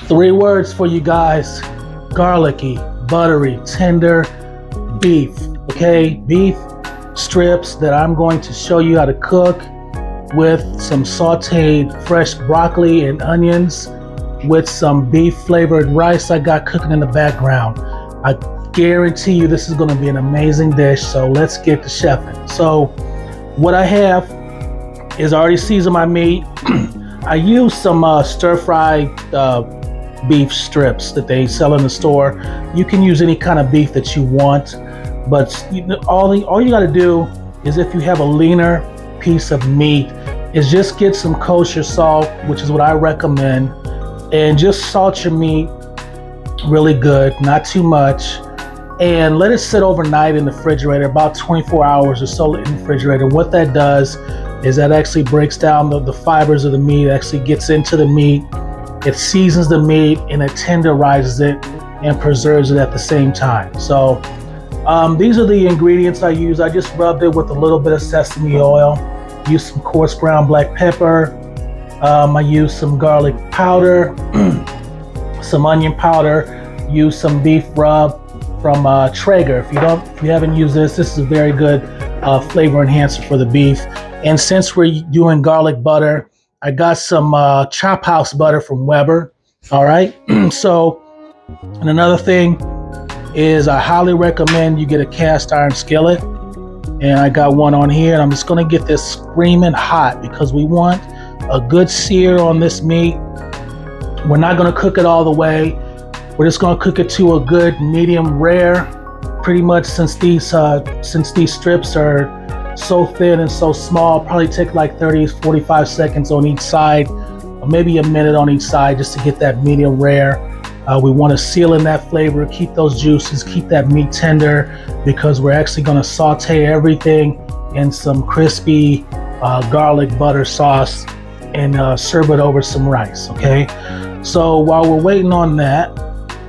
Three words for you guys: garlicky, buttery, tender beef. Okay, beef strips that I'm going to show you how to cook with some sauteed fresh broccoli and onions with some beef flavored rice I got cooking in the background. I guarantee you this is going to be an amazing dish, so let's get to chefing. So what I have is I already seasoned my meat. I use some stir-fried beef strips that they sell in the store. You can use any kind of beef that you want, but all you got to do is, if you have a leaner piece of meat, is just get some kosher salt, which is what I recommend, and just salt your meat really good, not too much, and let it sit overnight in the refrigerator, about 24 hours or so in the refrigerator. What that does is that actually breaks down the fibers of the meat, actually gets into the meat, it seasons the meat, and it tenderizes it and preserves it at the same time. So these are the ingredients I use. I just rubbed it with a little bit of sesame oil, used some coarse ground black pepper, I used some garlic powder, some onion powder, used some beef rub from Traeger. If you haven't used this is a very good flavor enhancer for the beef. And since we're doing garlic butter, I got some chop house butter from Weber. All right. So, and another thing is, I highly recommend you get a cast iron skillet. And I got one on here, and I'm just going to get this screaming hot because we want a good sear on this meat. We're not going to cook it all the way. We're just going to cook it to a good medium rare. Pretty much, since these strips are so thin and so small, probably take like 30-45 seconds on each side, or maybe a minute on each side, just to get that medium rare. We want to seal in that flavor, keep those juices, keep that meat tender, because we're actually going to saute everything in some crispy garlic butter sauce and serve it over some rice. Okay, so while we're waiting on that,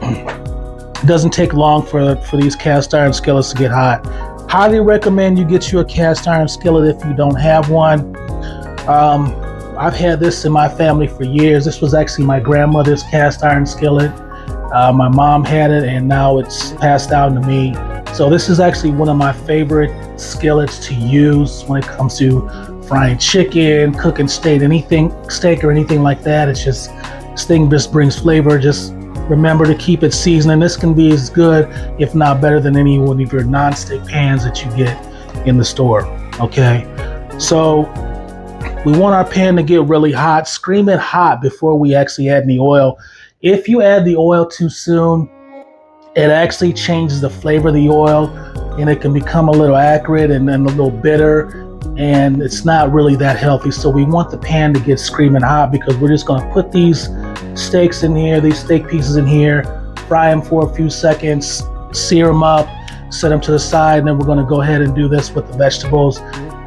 it doesn't take long for these cast iron skillets to get hot. Highly recommend you get you a cast iron skillet if you don't have one. I've had this in my family for years. This was actually my grandmother's cast iron skillet. My mom had it, and now it's passed down to me. So this is actually one of my favorite skillets to use when it comes to frying chicken, cooking steak or anything like that. It's just, this thing just brings flavor. Just remember to keep it seasoned, and this can be as good, if not better, than any one of your non-stick pans that you get in the store. Okay, so we want our pan to get really hot, screaming hot, before we actually add any oil. If you add the oil too soon, it actually changes the flavor of the oil, and it can become a little acrid and then a little bitter, and it's not really that healthy. So we want the pan to get screaming hot, because we're just going to put these steaks in here, these steak pieces in here, fry them for a few seconds, sear them up, set them to the side, and then we're going to go ahead and do this with the vegetables,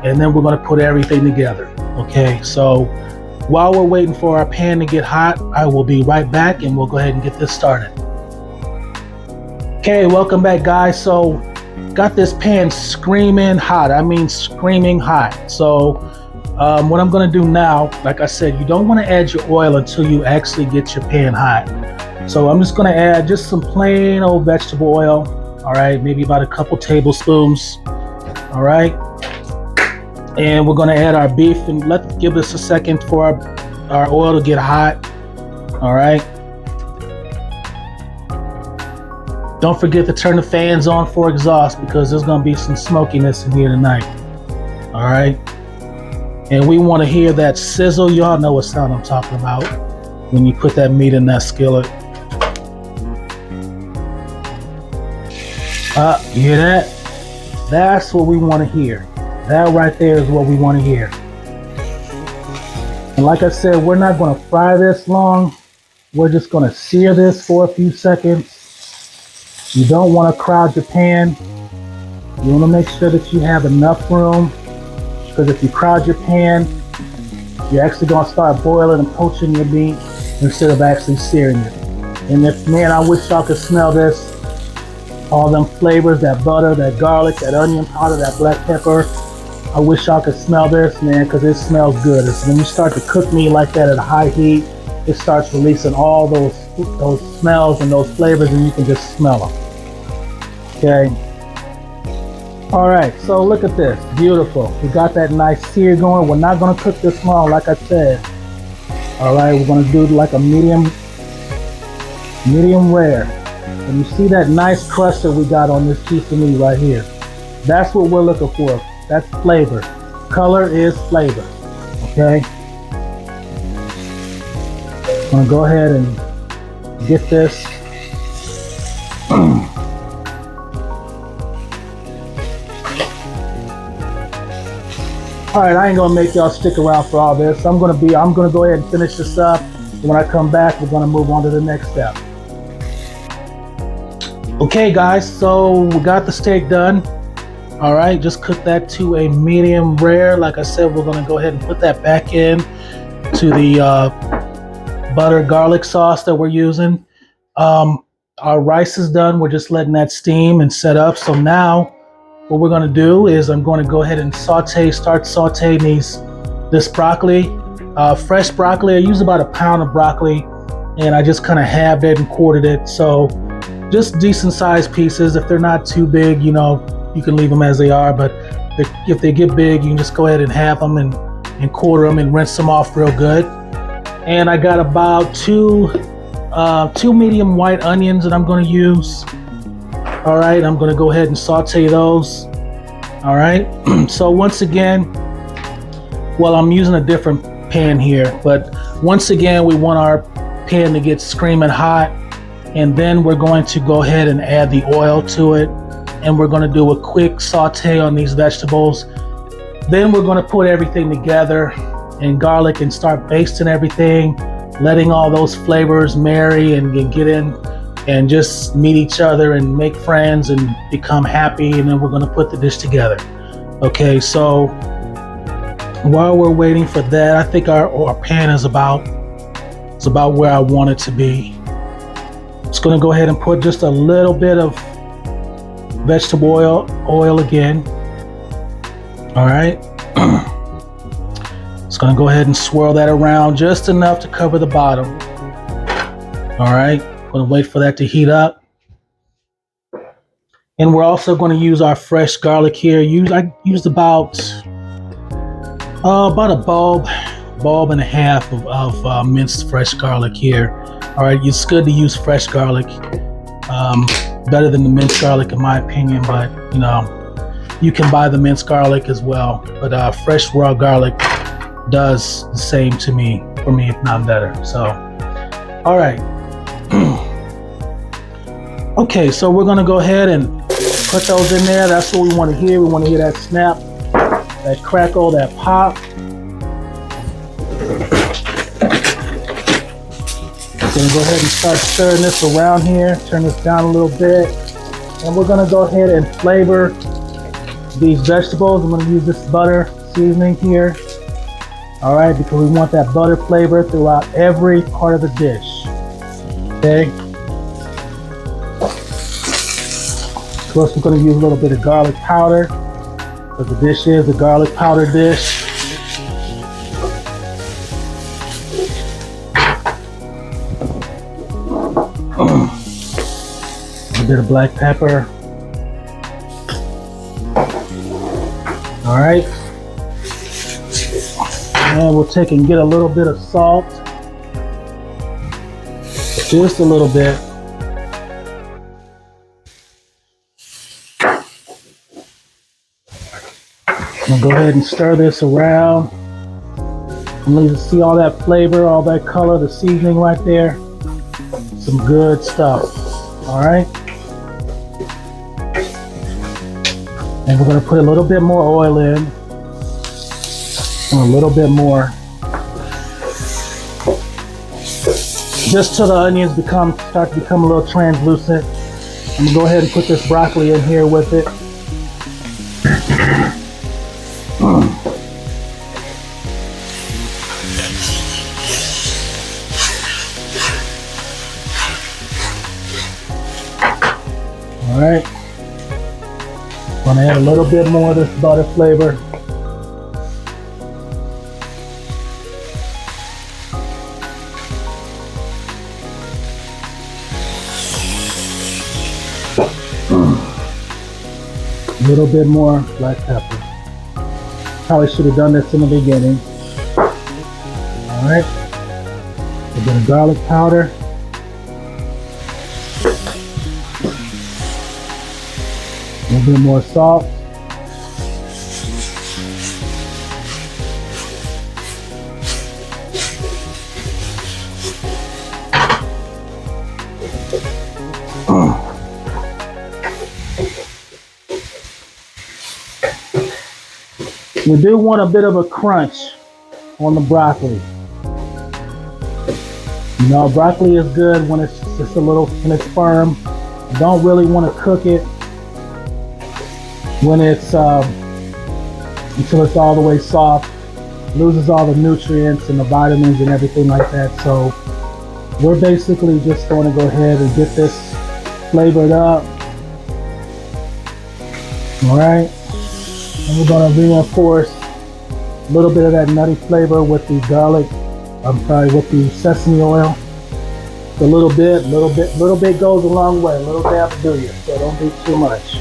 and then we're going to put everything together. Okay, so while we're waiting for our pan to get hot, I will be right back, and we'll go ahead and get this started. Okay, welcome back, guys. So got this pan screaming hot. I mean screaming hot. So what I'm going to do now, like I said, you don't want to add your oil until you actually get your pan hot. So I'm just going to add just some plain old vegetable oil. All right, maybe about a couple tablespoons. All right, and we're going to add our beef, and let's give this a second for our oil to get hot. All right, don't forget to turn the fans on for exhaust, because there's going to be some smokiness in here tonight. All right, and we want to hear that sizzle. Y'all know what sound I'm talking about when you put that meat in that skillet. You hear that? That's what we want to hear. That right there is what we want to hear. And like I said, we're not going to fry this long. We're just going to sear this for a few seconds. You don't want to crowd your pan. You want to make sure that you have enough room, because if you crowd your pan, you're actually going to start boiling and poaching your meat instead of actually searing it. And if, man, I wish y'all could smell this. All them flavors, that butter, that garlic, that onion powder, that black pepper. I wish y'all could smell this, man, because it smells good. It's when you start to cook meat like that at a high heat, it starts releasing all those smells and those flavors, and you can just smell them. Okay. All right, so look at this, beautiful. We got that nice sear going. We're not gonna cook this long, like I said. All right, we're gonna do like a medium rare. And you see that nice crust that we got on this piece of meat right here. That's what we're looking for. That's flavor. Color is flavor, okay? I'm gonna go ahead and get this. All right, I ain't gonna make y'all stick around for all this. I'm gonna go ahead and finish this up. When I come back, we're gonna move on to the next step. Okay guys, so we got the steak done. All right, just cook that to a medium rare. Like I said, we're gonna go ahead and put that back in to the butter garlic sauce that we're using. Our rice is done. We're just letting that steam and set up. So now what we're gonna do is I'm gonna go ahead and start sauteing this broccoli. Fresh broccoli, I use about a pound of broccoli, and I just kind of halved it and quartered it. So just decent sized pieces. If they're not too big, you know, you can leave them as they are, but if they get big, you can just go ahead and halve them and quarter them and rinse them off real good. And I got about two medium white onions that I'm going to use. All right, I'm going to go ahead and saute those. All right, so once again, well, I'm using a different pan here, but once again, we want our pan to get screaming hot, and then we're going to go ahead and add the oil to it, and we're going to do a quick saute on these vegetables. Then we're going to put everything together in garlic and start basting everything, letting all those flavors marry and get in and just meet each other and make friends and become happy, and then we're going to put the dish together. Okay, so while we're waiting for that, I think our pan is about where I want it to be. Just going to go ahead and put just a little bit of vegetable oil again. All right. Just going to go ahead and swirl that around just enough to cover the bottom. All right. Going to wait for that to heat up. And we're also going to use our fresh garlic here. I used about a bulb and a half of minced fresh garlic here. All right, it's good to use fresh garlic, better than the minced garlic in my opinion, but you know, you can buy the minced garlic as well, but fresh raw garlic does the same for me, if not better. So, all right. Okay, so we're gonna go ahead and put those in there. That's what we want to hear. We want to hear that snap, that crackle, that pop. Gonna go ahead and start stirring this around here. Turn this down a little bit, and we're gonna go ahead and flavor these vegetables. I'm gonna use this butter seasoning here. All right, because we want that butter flavor throughout every part of the dish. Okay. Of course, we're gonna use a little bit of garlic powder, because the dish is a garlic powder dish. A bit of black pepper. All right. And we'll take and get a little bit of salt. Just a little bit. I'm gonna go ahead and stir this around. And you see all that flavor, all that color, the seasoning right there. Some good stuff. All right. And we're going to put a little bit more oil in. And a little bit more. Just till the onions start to become a little translucent. I'm going to go ahead and put this broccoli in here with it. All right. I'm gonna add a little bit more of this butter flavor. little bit more black pepper. Probably should have done this in the beginning. All right, a bit of garlic powder. A little bit more salt. We do want a bit of a crunch on the broccoli. You know, broccoli is good when it's just a little, when it's firm. You don't really want to cook it when it's until it's all the way soft. It loses all the nutrients and the vitamins and everything like that. So we're basically just going to go ahead and get this flavored up. All right. And we're going to reinforce a little bit of that nutty flavor with the garlic, with the sesame oil. A little bit goes a long way. A little dab will do you, so don't do too much.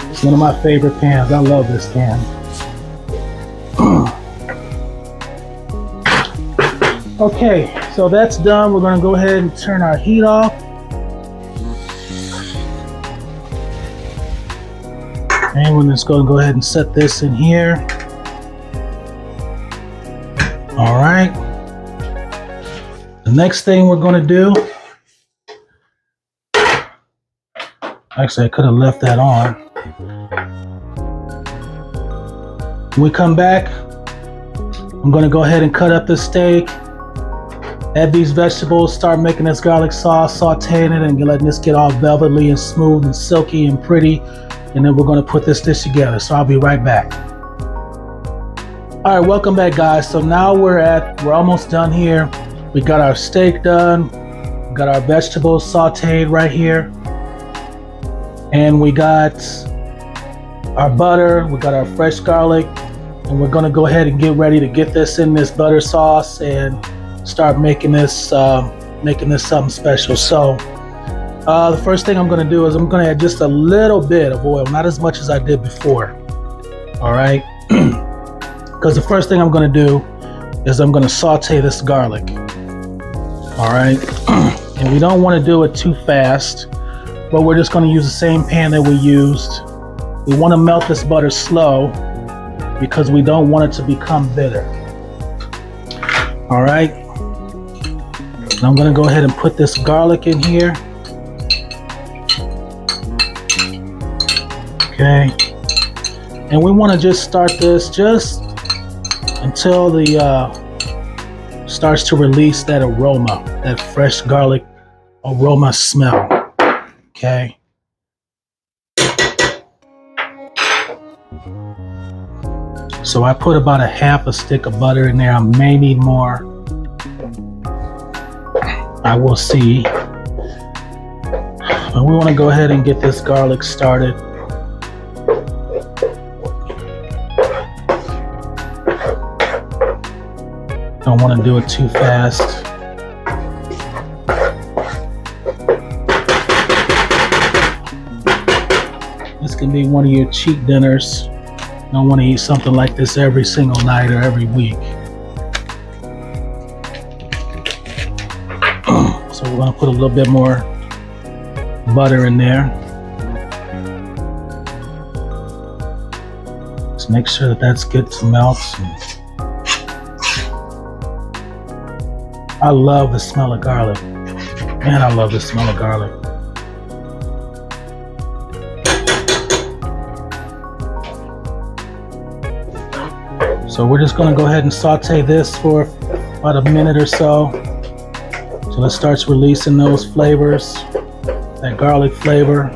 It's one of my favorite pans. I love this pan. Okay, so that's done. We're gonna go ahead and turn our heat off. And we're just gonna go ahead and set this in here. All right. The next thing we're gonna do, actually I could have left that on. When we come back, I'm gonna go ahead and cut up this steak, add these vegetables, start making this garlic sauce, sauteing it, and letting this get all velvety and smooth and silky and pretty. And then we're gonna put this dish together. So I'll be right back. All right, welcome back, guys. So now we're almost done here. We got our steak done, we got our vegetables sauteed right here, and we got our butter, we got our fresh garlic, and we're gonna go ahead and get ready to get this in this butter sauce and start making this something special. So the first thing I'm gonna do is I'm gonna add just a little bit of oil, not as much as I did before. All right, because the first thing I'm gonna do is I'm gonna saute this garlic. All right, and we don't want to do it too fast, but we're just gonna use the same pan that we used. We want to melt this butter slow because we don't want it to become bitter. All right. Now I'm going to go ahead and put this garlic in here. Okay. And we want to just start this just until the starts to release that aroma, that fresh garlic aroma smell. Okay. So I put about a half a stick of butter in there. I may need more. I will see. But we want to go ahead and get this garlic started. Don't want to do it too fast. This can be one of your cheat dinners. You don't want to eat something like this every single night or every week. So we're going to put a little bit more butter in there. Just make sure that that's good to melt. I love the smell of garlic. Man, I love the smell of garlic. So we're just going to go ahead and saute this for about a minute or so till it starts releasing those flavors, that garlic flavor.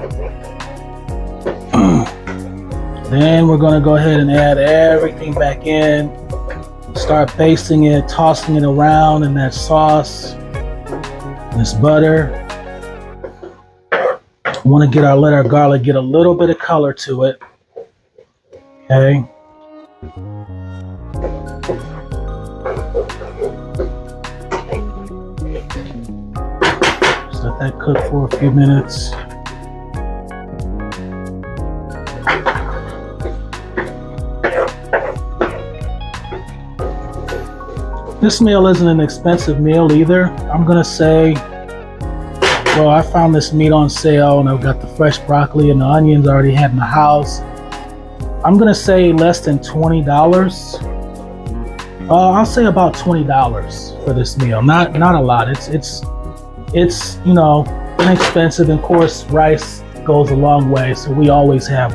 Then we're going to go ahead and add everything back in, start basting it, tossing it around in that sauce. this butter. Want to let our garlic get a little bit of color to it. Okay. Just let that cook for a few minutes. This meal isn't an expensive meal either. I'm gonna say, well, I found this meat on sale and I've got the fresh broccoli and the onions I already had in the house. I'm gonna say less than $20. I'll say about $20 for this meal. Not a lot. It's you know, inexpensive. And of course, rice goes a long way, so we always have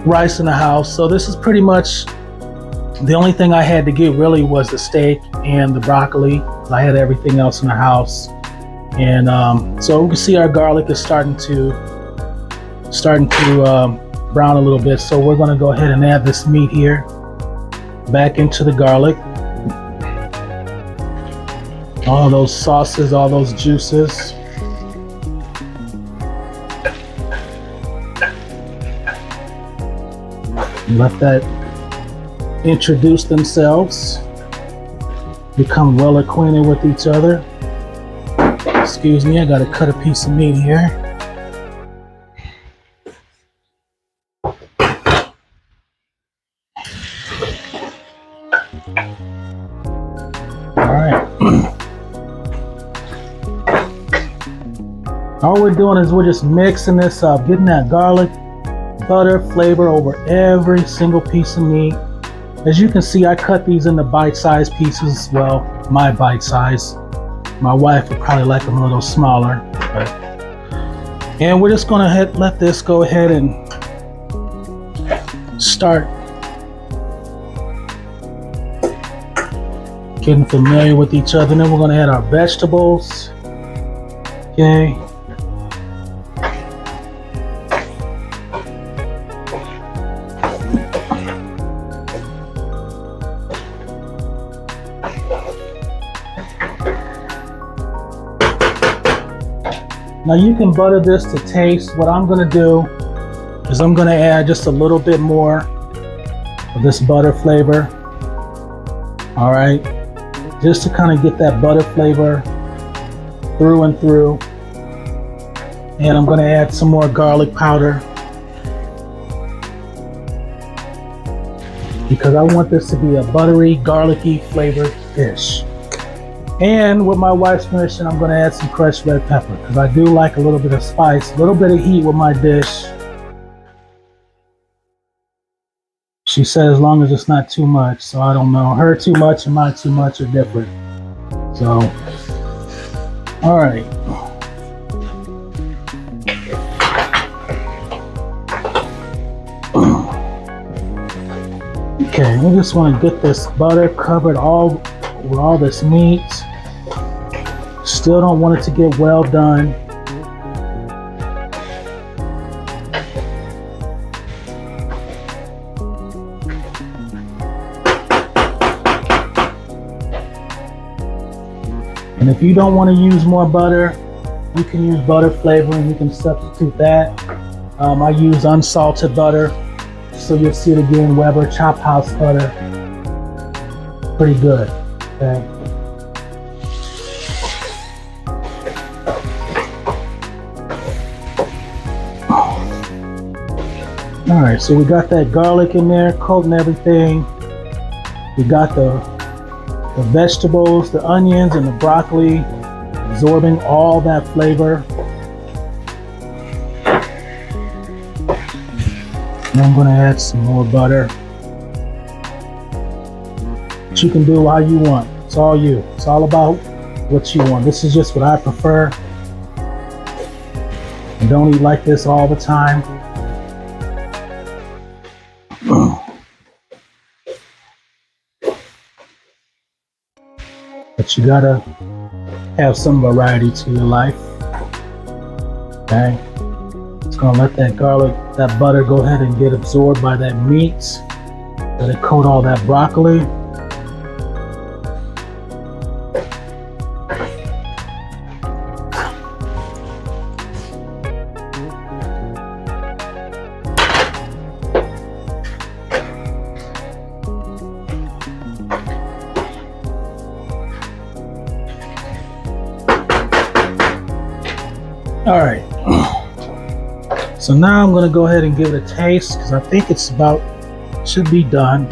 rice in the house. So this is pretty much the only thing I had to get really was the steak and the broccoli. I had everything else in the house. And so we can see our garlic is starting to brown a little bit. So we're going to go ahead and add this meat here back into the garlic. All those sauces, all those juices. Let that introduce themselves, become well acquainted with each other. Excuse me, I gotta cut a piece of meat here. All right. All we're doing is we're just mixing this up, getting that garlic butter flavor over every single piece of meat. As you can see, I cut these into bite-sized pieces. Well, my bite size. My wife would probably like them a little smaller. And we're just gonna let this go ahead and start getting familiar with each other. And then we're gonna add our vegetables. Okay. Now you can butter this to taste. What I'm gonna do is I'm gonna add just a little bit more of this butter flavor. All right, just to kind of get that butter flavor through and through. And I'm gonna add some more garlic powder because I want this to be a buttery, garlicky flavored dish. And with my wife's permission, I'm going to add some crushed red pepper because I do like a little bit of spice, a little bit of heat with my dish. She said as long as it's not too much, so I don't know. Her too much and my too much are different. So, all right. Okay, we just want to get this butter covered with all this meat. Still don't want it to get well done. And if you don't want to use more butter, you can use butter flavoring. You can substitute that. I use unsalted butter. So you'll see it again, Weber Chop House butter. Pretty good. Okay. All right, so we got that garlic in there, coating everything. We got the vegetables, the onions, and the broccoli, absorbing all that flavor. And I'm gonna add some more butter. But you can do how you want. It's all you. It's all about what you want. This is just what I prefer. I don't eat like this all the time. But you gotta have some variety to your life. Okay. It's gonna let that garlic, that butter go ahead and get absorbed by that meat. Let it coat all that broccoli. All right. So now I'm gonna go ahead and give it a taste because I think it's should be done.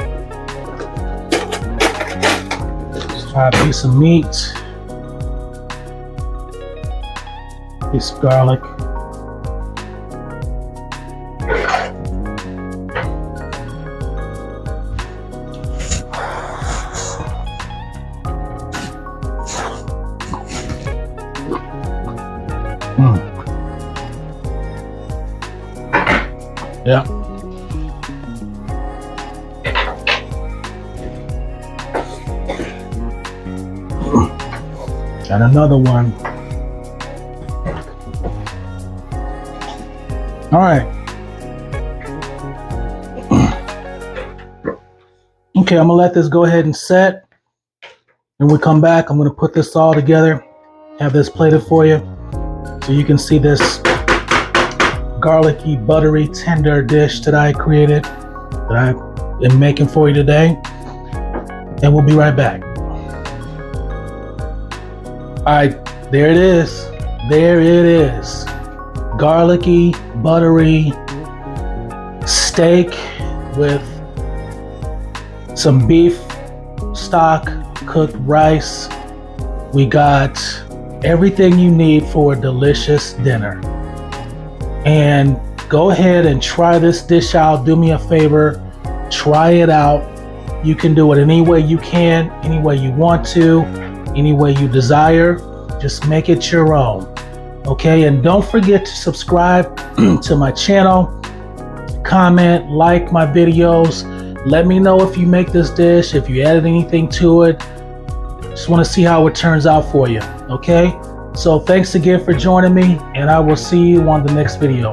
Let's try a piece of meat, piece of garlic. Yeah. Got another one. All right. Okay, I'm gonna let this go ahead and set. When we come back, I'm gonna put this all together, have this plated for you, so you can see this garlicky, buttery, tender dish that I created, that I am making for you today. And we'll be right back. All right, there it is. There it is. Garlicky, buttery steak with some beef stock, cooked rice. We got everything you need for a delicious dinner. And go ahead and try this dish out. Do me a favor, try it out. You can do it any way you can, any way you want to, any way you desire. Just make it your own. Okay, and don't forget to subscribe to my channel, comment, like my videos. Let me know if you make this dish, if you added anything to it. Just want to see how it turns out for you. Okay, so thanks again for joining me, and I will see you on the next video.